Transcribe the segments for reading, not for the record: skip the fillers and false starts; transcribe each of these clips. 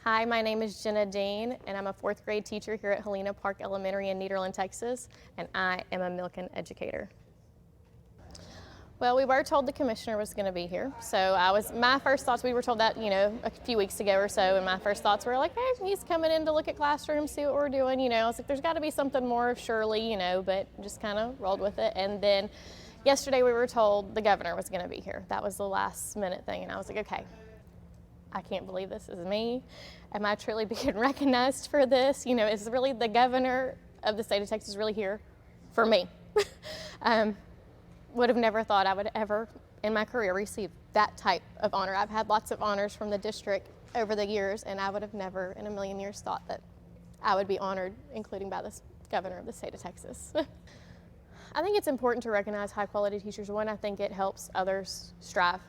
Hi, my name is Jenna Dean, and I'm a fourth grade teacher here at Helena Park Elementary in Nederland, Texas, and I am a Milken Educator. Well, we were told the commissioner was going to be here, so my first thoughts, we were told that, a few weeks ago or so, and my first thoughts were like, hey, he's coming in to look at classrooms, see what we're doing, I was like, there's got to be something more, surely, but just kind of rolled with it. And then yesterday we were told the governor was going to be here. That was the last minute thing, and I was like, okay, I can't believe this is me. Am I truly being recognized for this? Is really the governor of the state of Texas really here for me? Would have never thought I would ever in my career receive that type of honor. I've had lots of honors from the district over the years, and I would have never in a million years thought that I would be honored, including by the governor of the state of Texas. I think it's important to recognize high quality teachers. One, I think it helps others strive.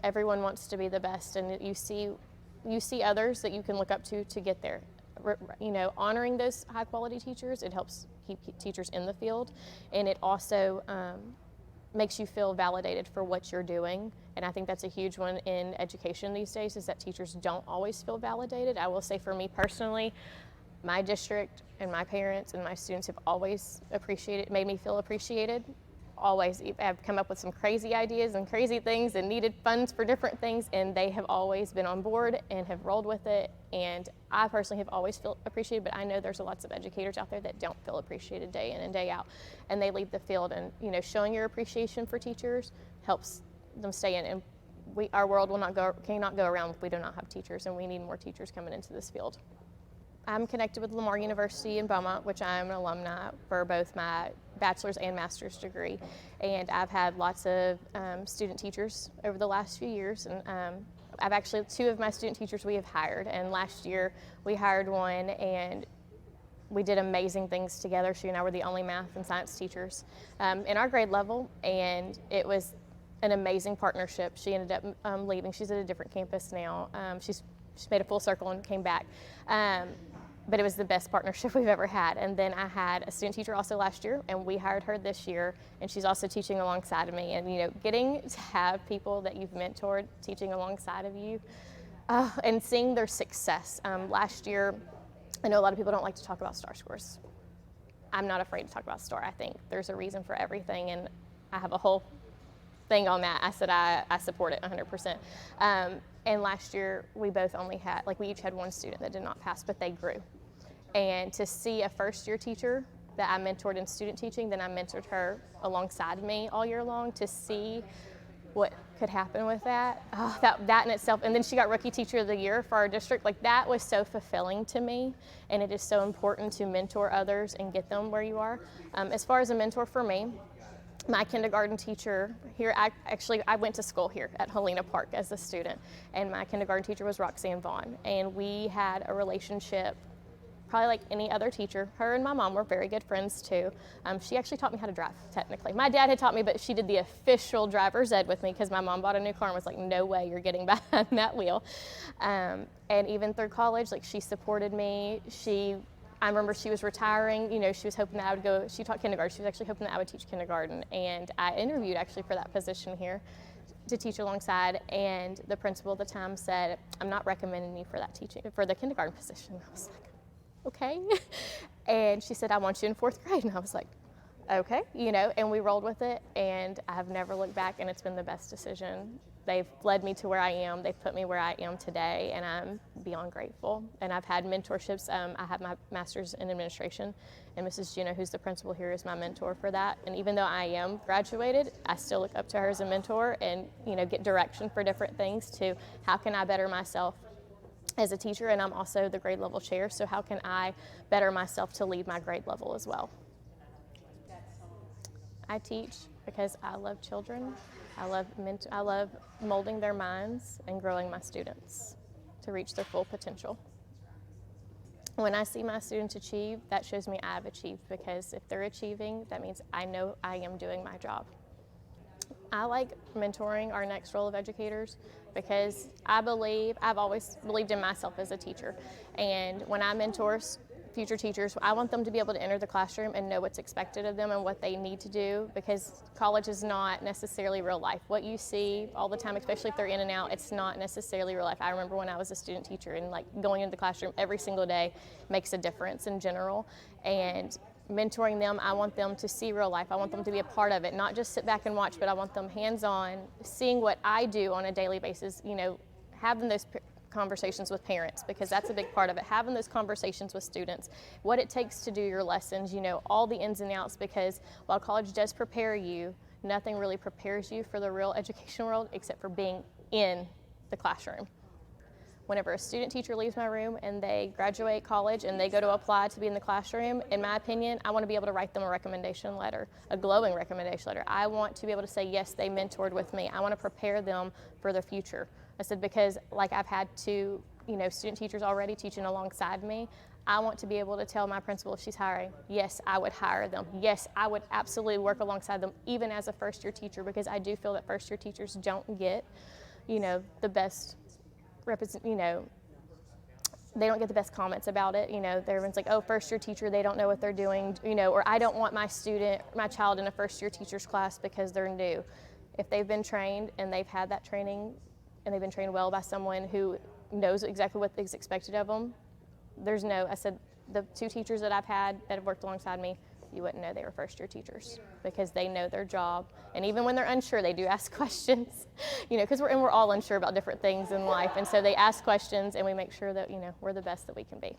Everyone wants to be the best, and you see others that you can look up to get there. Honoring those high quality teachers, it helps keep teachers in the field, and it also makes you feel validated for what you're doing. And I think that's a huge one in education these days, is that teachers don't always feel validated. I will say for me personally, my district and my parents and my students have always made me feel appreciated. Always. I've come up with some crazy ideas and crazy things and needed funds for different things, and they have always been on board and have rolled with it. And I personally have always felt appreciated, but I know there's lots of educators out there that don't feel appreciated day in and day out, and they leave the field. And showing your appreciation for teachers helps them stay in. And our world cannot go around if we do not have teachers, and we need more teachers coming into this field. I'm connected with Lamar University in Beaumont, which I'm an alumni for both my bachelor's and master's degree. And I've had lots of student teachers over the last few years. And I've actually, 2 of my student teachers we have hired. And last year we hired one, and we did amazing things together. She and I were the only math and science teachers in our grade level. And it was an amazing partnership. She ended up leaving. She's at a different campus now. She's made a full circle and came back. But it was the best partnership we've ever had. And then I had a student teacher also last year, and we hired her this year, and she's also teaching alongside of me. And getting to have people that you've mentored teaching alongside of you and seeing their success. Last year, I know a lot of people don't like to talk about STAR scores. I'm not afraid to talk about STAR. I think there's a reason for everything, and I have a whole thing on that. I said I support it 100%. And last year we both only had, we each had one student that did not pass, but they grew. And to see a first year teacher that I mentored in student teaching, then I mentored her alongside me all year long, to see what could happen with that. That in itself, and then she got Rookie Teacher of the Year for our district. That was so fulfilling to me, and it is so important to mentor others and get them where you are. As far as a mentor for me, my kindergarten teacher here, I went to school here at Helena Park as a student, and my kindergarten teacher was Roxanne Vaughn, and we had a relationship probably like any other teacher. Her and my mom were very good friends too. She actually taught me how to drive, technically. My dad had taught me, but she did the official driver's ed with me because my mom bought a new car and was like, no way you're getting behind that wheel. And even through college, she supported me. I remember she was retiring, she was hoping that I would go, she taught kindergarten, she was actually hoping that I would teach kindergarten, and I interviewed actually for that position here to teach alongside, and the principal at the time said, I'm not recommending you for the kindergarten position. I was like, okay. And she said, I want you in 4th grade, and I was like, okay, and we rolled with it, and I have never looked back, and it's been the best decision. They've led me to where I am. They've put me where I am today, and I'm beyond grateful. And I've had mentorships. I have my master's in administration, and Mrs. Jenna, who's the principal here, is my mentor for that. And even though I am graduated, I still look up to her as a mentor and, get direction for different things to how can I better myself as a teacher. And I'm also the grade level chair, so how can I better myself to lead my grade level as well? I teach because I love children. I love molding their minds and growing my students to reach their full potential. When I see my students achieve, that shows me I've achieved, because if they're achieving, that means I know I am doing my job. I like mentoring our next role of educators because I've always believed in myself as a teacher. And when I mentor future teachers, I want them to be able to enter the classroom and know what's expected of them and what they need to do, because college is not necessarily real life. What you see all the time, especially if they're in and out, it's not necessarily real life. I remember when I was a student teacher, and like going into the classroom every single day makes a difference in general. And mentoring them, I want them to see real life. I want them to be a part of it, not just sit back and watch, but I want them hands-on, seeing what I do on a daily basis, you know, having those conversations with parents, because that's a big part of it, having those conversations with students, what it takes to do your lessons, you know, all the ins and outs, because while college does prepare you, nothing really prepares you for the real education world except for being in the classroom. Whenever a student teacher leaves my room and they graduate college and they go to apply to be in the classroom, in my opinion, I want to be able to write them a recommendation letter, a glowing recommendation letter. I want to be able to say, yes, they mentored with me. I want to prepare them for their future. I said, because like I've had two, you know, student teachers already teaching alongside me, I want to be able to tell my principal if she's hiring, yes, I would hire them. Yes, I would absolutely work alongside them, even as a first-year teacher, because I do feel that first-year teachers don't get, you know, the best you know, they don't get the best comments about it. You know, everyone's like, oh, first-year teacher, they don't know what they're doing, you know, or I don't want my child in a first-year teacher's class because they're new. If they've been trained and they've had that training and they've been trained well by someone who knows exactly what is expected of them, I said, the two teachers that I've had that have worked alongside me, you wouldn't know they were first-year teachers, because they know their job. And even when they're unsure, they do ask questions, you know, because we're all unsure about different things in life. And so they ask questions, and we make sure that, you know, we're the best that we can be.